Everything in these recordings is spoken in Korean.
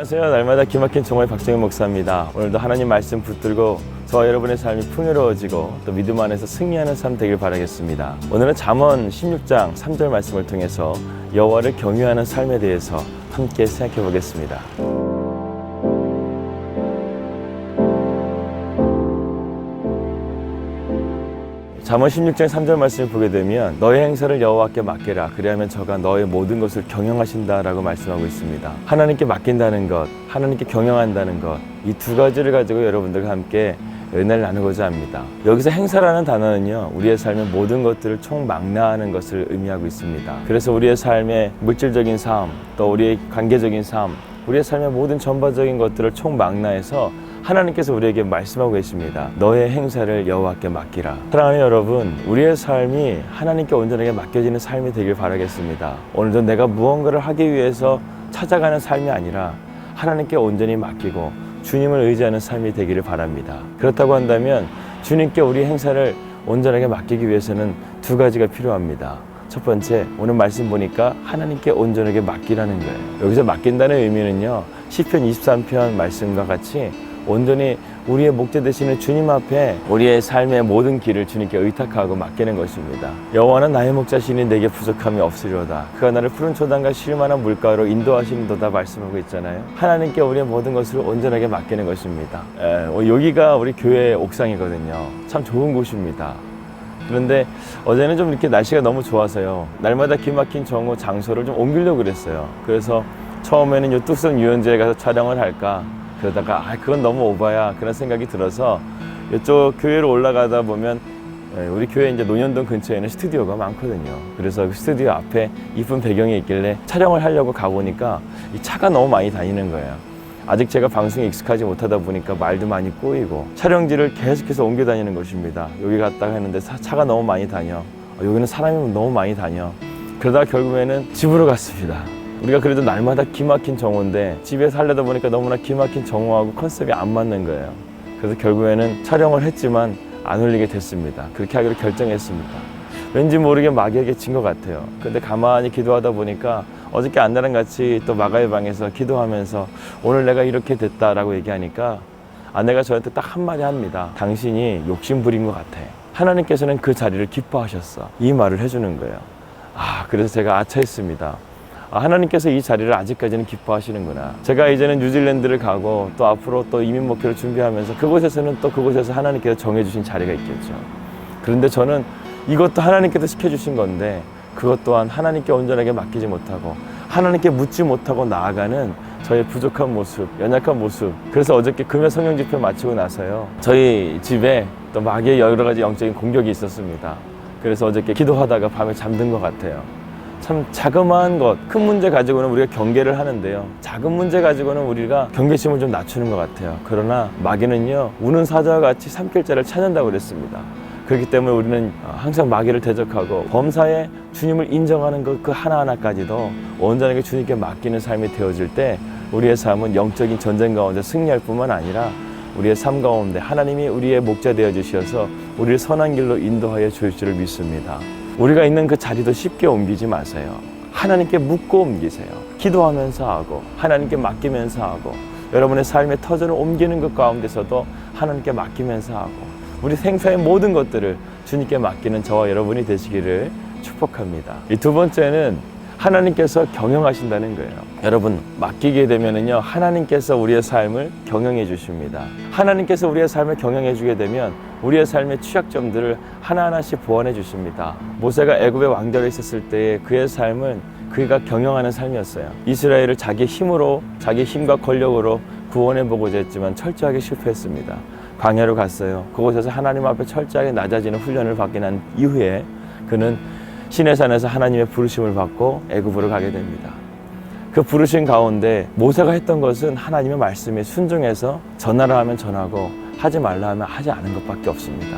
안녕하세요. 날마다 기막힌 종호의 박정현 목사입니다. 오늘도 하나님 말씀 붙들고 저와 여러분의 삶이 풍요로워지고 또 믿음 안에서 승리하는 삶 되길 바라겠습니다. 오늘은 잠언 16장 3절 말씀을 통해서 여호와를 경유하는 삶에 대해서 함께 생각해 보겠습니다. 잠언 16장 3절 말씀을 보게 되면 너의 행사를 여호와께 맡기라 그리하면 저가 너의 모든 것을 경영하신다 라고 말씀하고 있습니다. 하나님께 맡긴다는 것, 하나님께 경영한다는 것, 이 두 가지를 가지고 여러분들과 함께 은혜를 나누고자 합니다. 여기서 행사라는 단어는요, 우리의 삶의 모든 것들을 총망라하는 것을 의미하고 있습니다. 그래서 우리의 삶의 물질적인 삶, 또 우리의 관계적인 삶, 우리의 삶의 모든 전반적인 것들을 총망라해서 하나님께서 우리에게 말씀하고 계십니다. 너의 행사를 여호와께 맡기라. 사랑하는 여러분, 우리의 삶이 하나님께 온전하게 맡겨지는 삶이 되길 바라겠습니다. 오늘도 내가 무언가를 하기 위해서 찾아가는 삶이 아니라 하나님께 온전히 맡기고 주님을 의지하는 삶이 되기를 바랍니다. 그렇다고 한다면 주님께 우리 행사를 온전하게 맡기기 위해서는 두 가지가 필요합니다. 첫 번째, 오늘 말씀 보니까 하나님께 온전하게 맡기라는 거예요. 여기서 맡긴다는 의미는요, 시편 23편 말씀과 같이 온전히 우리의 목자 되시는 주님 앞에 우리의 삶의 모든 길을 주님께 의탁하고 맡기는 것입니다. 여호와는 나의 목자시니 내게 부족함이 없으리로다. 그가 나를 푸른 초단과 쉴만한 물가로 인도하시는도다 말씀하고 있잖아요. 하나님께 우리의 모든 것을 온전하게 맡기는 것입니다. 여기가 우리 교회 옥상이거든요. 참 좋은 곳입니다. 그런데 어제는 좀 이렇게 날씨가 너무 좋아서요, 날마다 기막힌 정오 장소를 좀 옮기려고 그랬어요. 그래서 처음에는 요 뚝섬 유원지에 가서 촬영을 할까, 그러다가 그건 너무 오바야 그런 생각이 들어서 이쪽 교회로 올라가다 보면 우리 교회 이제 논현동 근처에는 스튜디오가 많거든요. 그래서 그 스튜디오 앞에 이쁜 배경이 있길래 촬영을 하려고 가보니까 이 차가 너무 많이 다니는 거예요. 아직 제가 방송에 익숙하지 못하다 보니까 말도 많이 꼬이고 촬영지를 계속해서 옮겨 다니는 것입니다. 여기 갔다가 했는데 차가 너무 많이 다녀, 여기는 사람이 너무 많이 다녀. 그러다가 결국에는 집으로 갔습니다. 우리가 그래도 날마다 기막힌 정오인데 집에서 하려다 보니까 너무나 기막힌 정오하고 컨셉이 안 맞는 거예요. 그래서 결국에는 촬영을 했지만 안 올리게 됐습니다. 그렇게 하기로 결정했습니다. 왠지 모르게 마귀에게 진 것 같아요. 근데 가만히 기도하다 보니까 어저께 안나랑 같이 또 마가의 방에서 기도하면서 오늘 내가 이렇게 됐다라고 얘기하니까 아내가 저한테 딱 한마디 합니다. 당신이 욕심 부린 것 같아. 하나님께서는 그 자리를 기뻐하셨어. 이 말을 해주는 거예요. 그래서 제가 아차했습니다. 하나님께서 이 자리를 아직까지는 기뻐하시는구나. 제가 이제는 뉴질랜드를 가고 또 앞으로 또 이민 목회를 준비하면서 그곳에서는 또 그곳에서 하나님께서 정해주신 자리가 있겠죠. 그런데 저는 이것도 하나님께서 시켜주신 건데 그것 또한 하나님께 온전하게 맡기지 못하고 하나님께 묻지 못하고 나아가는 저의 부족한 모습, 연약한 모습. 그래서 어저께 금요 성령 집회 마치고 나서요, 저희 집에 또 마귀의 여러 가지 영적인 공격이 있었습니다. 그래서 어저께 기도하다가 밤에 잠든 것 같아요. 참 자그마한 것, 큰 문제 가지고는 우리가 경계를 하는데요, 작은 문제 가지고는 우리가 경계심을 좀 낮추는 것 같아요. 그러나 마귀는요, 우는 사자와 같이 삼킬자를 찾는다고 그랬습니다. 그렇기 때문에 우리는 항상 마귀를 대적하고 범사에 주님을 인정하는 것 그 하나하나까지도 온전하게 주님께 맡기는 삶이 되어질 때 우리의 삶은 영적인 전쟁 가운데 승리할 뿐만 아니라 우리의 삶 가운데 하나님이 우리의 목자 되어 주셔서 우리를 선한 길로 인도하여 주실 줄을 믿습니다. 우리가 있는 그 자리도 쉽게 옮기지 마세요. 하나님께 묻고 옮기세요. 기도하면서 하고 하나님께 맡기면서 하고 여러분의 삶의 터전을 옮기는 것 가운데서도 하나님께 맡기면서 하고 우리 생사의 모든 것들을 주님께 맡기는 저와 여러분이 되시기를 축복합니다. 이 두 번째는 하나님께서 경영하신다는 거예요. 여러분, 맡기게 되면은요, 하나님께서 우리의 삶을 경영해 주십니다. 하나님께서 우리의 삶을 경영해 주게 되면 우리의 삶의 취약점들을 하나하나씩 보완해 주십니다. 모세가 애굽의 왕자로 있었을 때의 그의 삶은 그가 경영하는 삶이었어요. 이스라엘을 자기 힘으로, 자기 힘과 권력으로 구원해 보고자 했지만 철저하게 실패했습니다. 광야로 갔어요. 그곳에서 하나님 앞에 철저하게 낮아지는 훈련을 받게 난 이후에 그는 시내산에서 하나님의 부르심을 받고 애굽으로 가게 됩니다. 그 부르심 가운데 모세가 했던 것은 하나님의 말씀에 순종해서 전하라 하면 전하고 하지 말라 하면 하지 않은 것밖에 없습니다.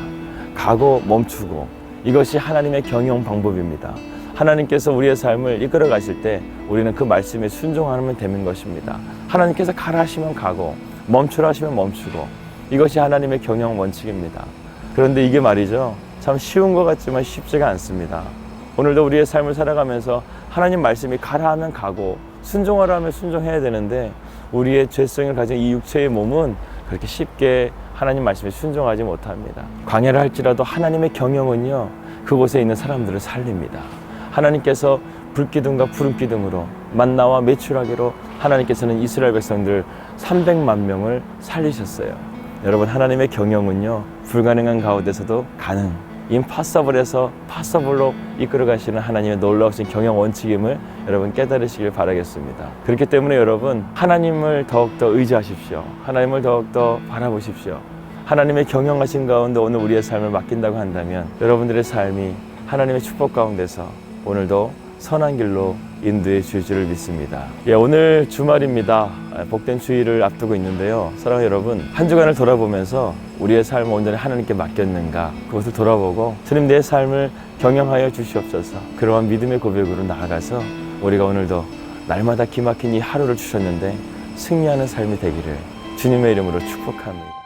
가고 멈추고, 이것이 하나님의 경영 방법입니다. 하나님께서 우리의 삶을 이끌어 가실 때 우리는 그 말씀에 순종하면 되는 것입니다. 하나님께서 가라 하시면 가고 멈추라 하시면 멈추고, 이것이 하나님의 경영 원칙입니다. 그런데 이게 말이죠, 참 쉬운 것 같지만 쉽지가 않습니다. 오늘도 우리의 삶을 살아가면서 하나님 말씀이 가라 하면 가고 순종하라 하면 순종해야 되는데 우리의 죄성을 가진 이 육체의 몸은 그렇게 쉽게 하나님 말씀에 순종하지 못합니다. 광야를 할지라도 하나님의 경영은요, 그곳에 있는 사람들을 살립니다. 하나님께서 불기둥과 푸른기둥으로 만나와 메추라기로 하나님께서는 이스라엘 백성들 300만 명을 살리셨어요. 여러분, 하나님의 경영은요, 불가능한 가운데서도 가능, 임파서블에서 파서블로 이끌어 가시는 하나님의 놀라우신 경영 원칙임을 여러분 깨달으시길 바라겠습니다. 그렇기 때문에 여러분, 하나님을 더욱더 의지하십시오. 하나님을 더욱더 바라보십시오. 하나님의 경영하신 가운데 오늘 우리의 삶을 맡긴다고 한다면 여러분들의 삶이 하나님의 축복 가운데서 오늘도 선한 길로 인도해 주실 줄 믿습니다. 오늘 주말입니다. 복된 주일을 앞두고 있는데요. 사랑하는 여러분, 한 주간을 돌아보면서 우리의 삶을 온전히 하나님께 맡겼는가, 그것을 돌아보고 주님, 내 삶을 경영하여 주시옵소서, 그러한 믿음의 고백으로 나아가서 우리가 오늘도 날마다 기막힌 이 하루를 주셨는데 승리하는 삶이 되기를 주님의 이름으로 축복합니다.